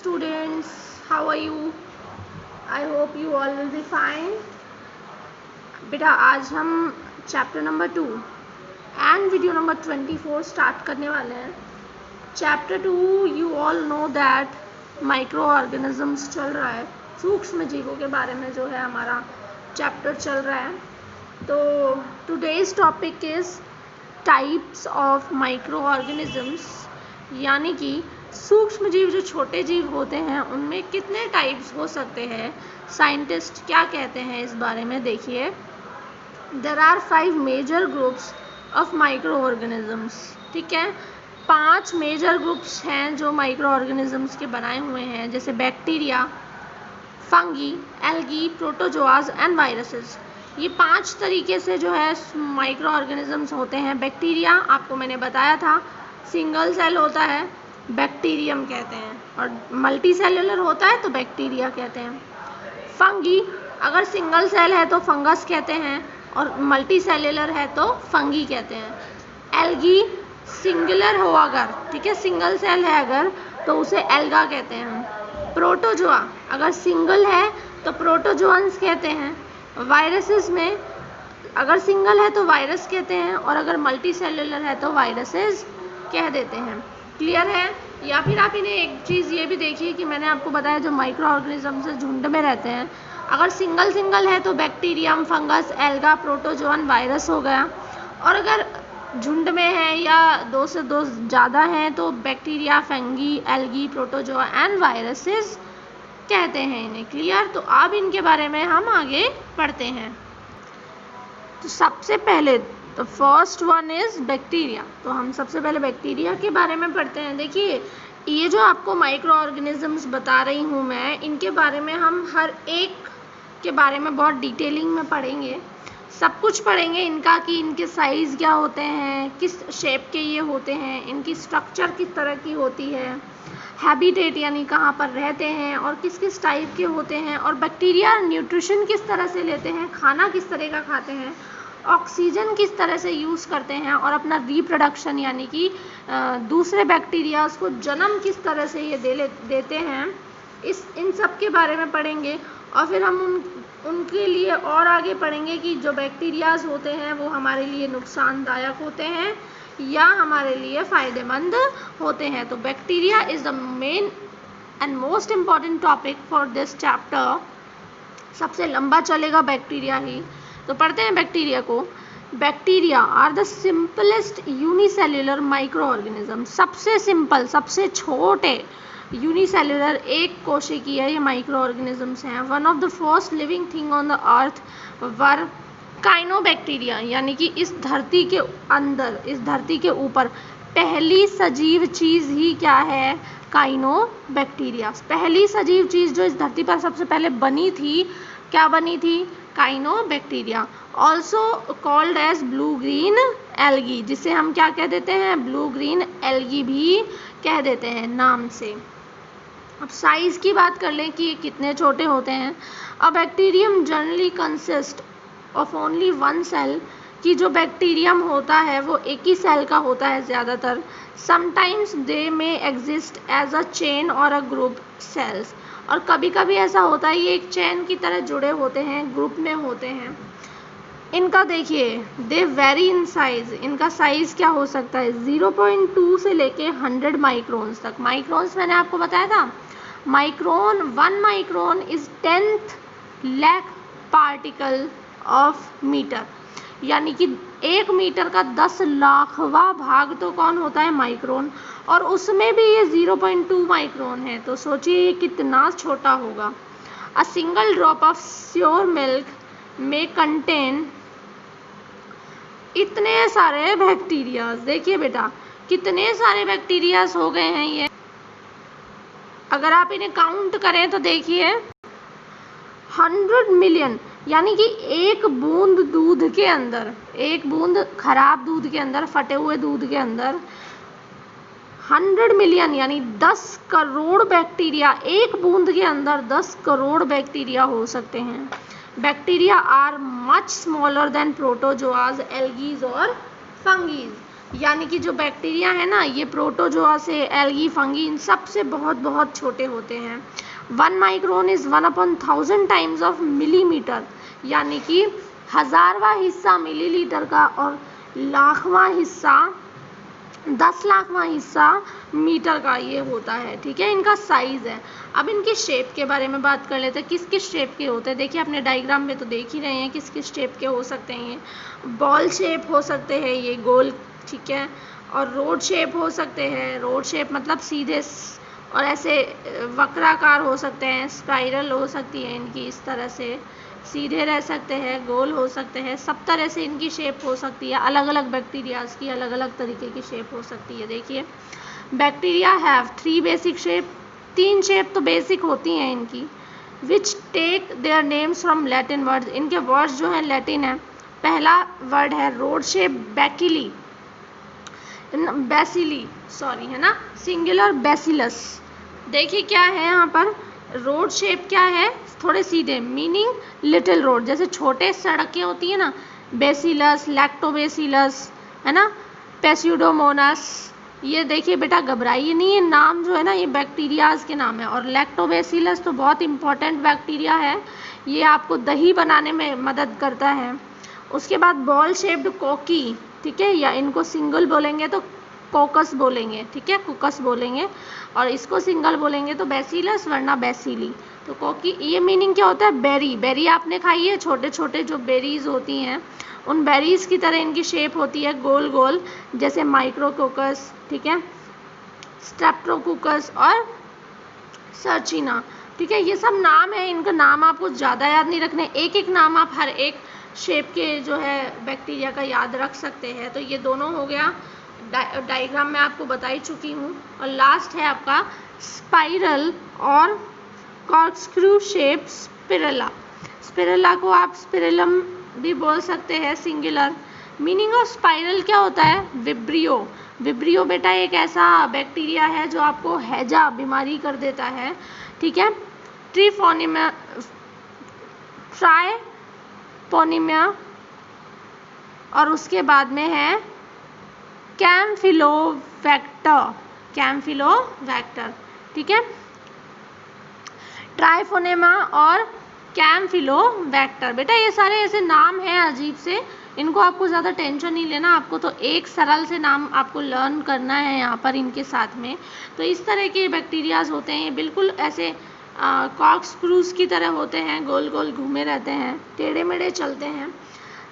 students, how are you? I hope you all will be fine. बेटा आज हम chapter number 2 and video number 24 start करने वाले हैं. Chapter 2 you all know that micro organisms चल रहा है, सूक्ष्म जीवों के बारे में जो है हमारा चैप्टर चल रहा है. तो today's topic is types of micro organisms, यानी कि सूक्ष्म जीव जो छोटे जीव होते हैं उनमें कितने टाइप्स हो सकते हैं, साइंटिस्ट क्या कहते हैं इस बारे में. देखिए, there are 5 major groups of microorganisms. ठीक है, 5 मेजर ग्रुप्स हैं जो माइक्रो ऑर्गेनिजम्स के बनाए हुए हैं, जैसे bacteria, fungi, algae, protozoas and viruses. ये 5 तरीके से जो है माइक्रो ऑर्गेनिजम्स होते हैं. बैक्टीरिया आपको मैंने बताया था सिंगल सेल होता है, बैक्टीरियम कहते हैं, और मल्टी सेलुलर होता है तो बैक्टीरिया कहते हैं. फंगी अगर सिंगल सेल है तो फंगस कहते हैं, और मल्टी सेलुलर है तो फंगी कहते हैं. एल्गी सिंगुलर हो अगर, ठीक है, सिंगल सेल है अगर तो उसे एल्गा कहते हैं. प्रोटोजोआ अगर सिंगल है तो प्रोटोजोअन्स कहते हैं. वायरसेस में अगर सिंगल है तो वायरस कहते हैं, और अगर मल्टी सेलुलर है तो वायरसेस कह देते हैं. क्लियर है? या फिर आप इन्हें एक चीज़ ये भी देखिए कि मैंने आपको बताया जो माइक्रो ऑर्गेनिजम्स झुंड में रहते हैं, अगर सिंगल है तो bacterium, fungus, alga, protozoan, virus हो गया. और अगर झुंड में है या 2 से 2 ज़्यादा हैं तो bacteria, fungi, algae, protozoa and viruses कहते हैं इन्हें. क्लियर? तो अब इनके बारे में हम आगे पढ़ते हैं. तो सबसे पहले तो फर्स्ट वन इज बैक्टीरिया. तो हम सबसे पहले बैक्टीरिया के बारे में पढ़ते हैं. देखिए, ये जो आपको माइक्रो ऑर्गेनिजम्स बता रही हूँ मैं, इनके बारे में हम हर एक के बारे में बहुत डिटेलिंग में पढ़ेंगे. सब कुछ पढ़ेंगे इनका कि इनके साइज़ क्या होते हैं, किस शेप के ये होते हैं, इनकी स्ट्रक्चर किस तरह की होती है, हैबिटेट यानी कहाँ पर रहते हैं, और किस किस टाइप के होते हैं, और बैक्टीरिया न्यूट्रिशन किस तरह से लेते हैं, खाना किस तरह का खाते हैं, ऑक्सीजन किस तरह से यूज़ करते हैं, और अपना रिप्रोडक्शन यानी कि दूसरे बैक्टीरियाज को जन्म किस तरह से ये देते हैं, इन सब के बारे में पढ़ेंगे. और फिर हम उनके लिए और आगे पढ़ेंगे कि जो बैक्टीरियाज होते हैं वो हमारे लिए नुकसानदायक होते हैं या हमारे लिए फ़ायदेमंद होते हैं. तो bacteria is the main and most important topic for this chapter. सबसे लंबा चलेगा बैक्टीरिया ही. तो पढ़ते हैं बैक्टीरिया को. Bacteria are the simplest unicellular microorganism. सबसे सिंपल, सबसे छोटे यूनिसेल्युलर एक कोशिकीय ये माइक्रो ऑर्गेनिजम्स हैं. One of the first living thing on the earth were cyanobacteria, यानी कि इस धरती के अंदर, इस धरती के ऊपर पहली सजीव चीज़ ही क्या है? काइनोबैक्टीरिया. पहली सजीव चीज़ जो इस धरती पर सबसे पहले बनी थी, क्या बनी थी? Cyanobacteria. Also called as blue green algae, जिसे हम क्या कह देते हैं? ब्लू ग्रीन एल्गी भी कह देते हैं नाम से. अब साइज़ की बात कर लें कि ये कितने छोटे होते हैं. A bacterium generally consist of only 1 cell, कि जो बैक्टीरियम होता है वो एक ही सेल का होता है ज़्यादातर. Sometimes they may exist as a chain और अ ग्रुप सेल्स, और कभी कभी ऐसा होता है ये एक चेन की तरह जुड़े होते हैं, ग्रुप में होते हैं. इनका देखिए, दे वेरी इन साइज. इनका साइज़ क्या हो सकता है? 0.2 से लेके 100 माइक्रोन्स तक. माइक्रोन्स मैंने आपको बताया था, micron, 1 micron is 10th lakh particle of meter, यानी कि 1 मीटर का 10 लाखवां भाग तो कौन होता है? माइक्रोन. और उसमें भी ये 0.2 माइक्रोन है, तो सोचिए ये कितना छोटा होगा. A single drop of sure milk में कंटेन इतने सारे बैक्टीरियाज. देखिए बेटा, कितने सारे बैक्टीरियाज हो गए हैं ये. अगर आप इन्हें काउंट करें तो देखिए 100 मिलियन, यानी कि एक बूंद दूध के अंदर, एक बूंद खराब दूध के अंदर, फटे हुए दूध के अंदर 100 मिलियन यानी 10 करोड़ बैक्टीरिया, एक बूंद के अंदर 10 करोड़ बैक्टीरिया हो सकते हैं. Bacteria are much smaller than protozoas, algaes और फंगीज. यानी कि जो बैक्टीरिया है ना, ये प्रोटोजोआ से एल्गी, फंगी, इन सब से बहुत बहुत छोटे होते हैं। 1 micron is 1/1000 times of millimetre, यानी कि 1000वां हिस्सा मिलीलीटर का और लाखवां हिस्सा 10 लाखवां हिस्सा मीटर का ये होता है। ठीक है, इनका साइज है। अब इनके शेप के बारे में बात कर लेते हैं, किस किस शेप के होते हैं। देखिए अपने डायग्राम में तो देख ही रहे हैं किस किस शेप के हो सकते हैं। ये बॉल शेप हो सकते हैं, ये गोल, ठीक है, और रोड शेप हो सकते हैं। रोड शेप मतलब सीधे और ऐसे वक्राकार हो सकते हैं। स्पाइरल हो सकती है इनकी, इस तरह से सीधे रह सकते हैं, गोल हो सकते हैं, सब तरह से इनकी शेप हो सकती है। अलग अलग बैक्टीरियाज की अलग अलग तरीके की शेप हो सकती है। देखिए bacteria have 3 basic shape, 3 shape तो बेसिक होती हैं इनकी, which take their names from Latin words. इनके वर्ड्स जो है लैटिन है। पहला वर्ड है rod shape bacilli, bacilli, sorry, है ना, सिंगुलर बेसिलस। देखिए क्या है यहाँ पर, रोड शेप क्या है, थोड़े सीधे, मीनिंग लिटिल रोड, जैसे छोटे सड़कें होती है ना, बेसिलस, लैक्टोबेसिलस, है ना, पेस्यूडोमोनास। ये देखिए बेटा घबराइए नहीं, ये नाम जो है ना ये बैक्टीरियाज के नाम है। और लैक्टोबेसिलस तो बहुत इंपॉर्टेंट बैक्टीरिया है, ये आपको दही बनाने में मदद करता है। उसके बाद बॉल शेप्ड कोकी, ठीक है, या इनको सिंगल बोलेंगे तो कोकस बोलेंगे, ठीक है, कुकस बोलेंगे, और इसको सिंगल बोलेंगे तो बेसिलस वरना बेसिली। तो कोकी, ये मीनिंग क्या होता है, बेरी, बेरी आपने खाई है, छोटे छोटे जो बेरीज होती हैं उन बेरीज की तरह इनकी शेप होती है, गोल गोल, जैसे माइक्रोकोकस, ठीक है, स्ट्रेप्टोकोकस और सर्चिना। ठीक है, ये सब नाम है, इनका नाम आपको ज़्यादा याद नहीं रखने, एक एक नाम आप हर एक शेप के जो है बैक्टीरिया का याद रख सकते हैं। तो ये दोनों हो गया, डायग्राम में आपको बता ही चुकी हूँ। और लास्ट है आपका स्पाइरल और कॉर्कस्क्रू शेप स्पिरुला। स्पिरुला को आप स्पिरुलम भी बोल सकते हैं, सिंगुलर। मीनिंग ऑफ स्पाइरल क्या होता है, विब्रियो। विब्रियो बेटा एक ऐसा बैक्टीरिया है जो आपको हैजा बीमारी कर देता है, ठीक है। ट्रीपोनिमिया, ट्राइपोनिमिया, और उसके बाद में है कैम्फिलोबैक्टर, कैम्फिलोबैक्टर, ठीक है, ट्राइफोनेमा और कैम्फिलोबैक्टर। बेटा ये सारे ऐसे नाम हैं अजीब से, इनको आपको ज़्यादा टेंशन नहीं लेना, आपको तो एक सरल से नाम आपको लर्न करना है यहाँ पर इनके साथ में। तो इस तरह के बैक्टीरियाज होते हैं, ये बिल्कुल ऐसे कॉर्कस्क्रूज की तरह होते हैं, गोल गोल घूमे रहते हैं, टेढ़े मेढ़े चलते हैं।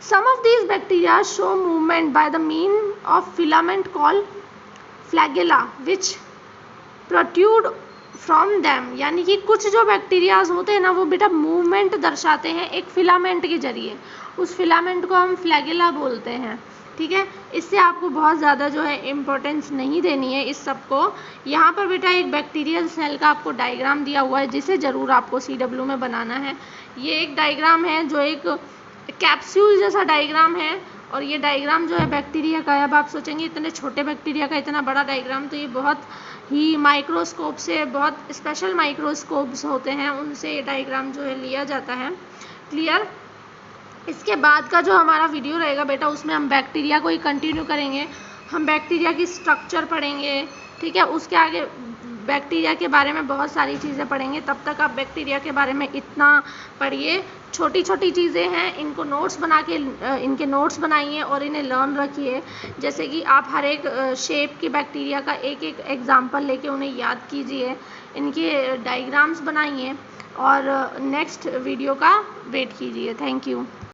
Some of these bacteria show movement by the means of filament called flagella which protrude from them। यानी कि कुछ जो बैक्टीरियाज होते हैं ना वो बेटा मूवमेंट दर्शाते हैं एक फिलामेंट के जरिए, उस फिलामेंट को हम फ्लैगेला बोलते हैं, ठीक है। इससे आपको बहुत ज़्यादा जो है इम्पोर्टेंस नहीं देनी है इस सब को। यहाँ पर बेटा एक बैक्टीरियल सेल का आपको डायग्राम दिया हुआ है जिसे ज़रूर आपको CW में बनाना है। ये एक डायग्राम है जो एक कैप्सूल जैसा डायग्राम है, और ये डायग्राम जो है बैक्टीरिया का है। अब आप सोचेंगे इतने छोटे बैक्टीरिया का इतना बड़ा डायग्राम, तो ये बहुत ही माइक्रोस्कोप से, बहुत स्पेशल माइक्रोस्कोप्स होते हैं उनसे ये डायग्राम जो है लिया जाता है। क्लियर। इसके बाद का जो हमारा वीडियो रहेगा बेटा उसमें हम बैक्टीरिया को ही कंटिन्यू करेंगे, हम बैक्टीरिया की स्ट्रक्चर पढ़ेंगे, ठीक है। उसके आगे बैक्टीरिया के बारे में बहुत सारी चीज़ें पढ़ेंगे। तब तक आप बैक्टीरिया के बारे में इतना पढ़िए, छोटी छोटी चीज़ें हैं, इनको नोट्स बना के इनके नोट्स बनाइए और इन्हें लर्न रखिए। जैसे कि आप हर एक शेप की बैक्टीरिया का एक एक एग्जाम्पल लेके उन्हें याद कीजिए, इनके डायग्राम्स बनाइए और नेक्स्ट वीडियो का वेट कीजिए। Thank you.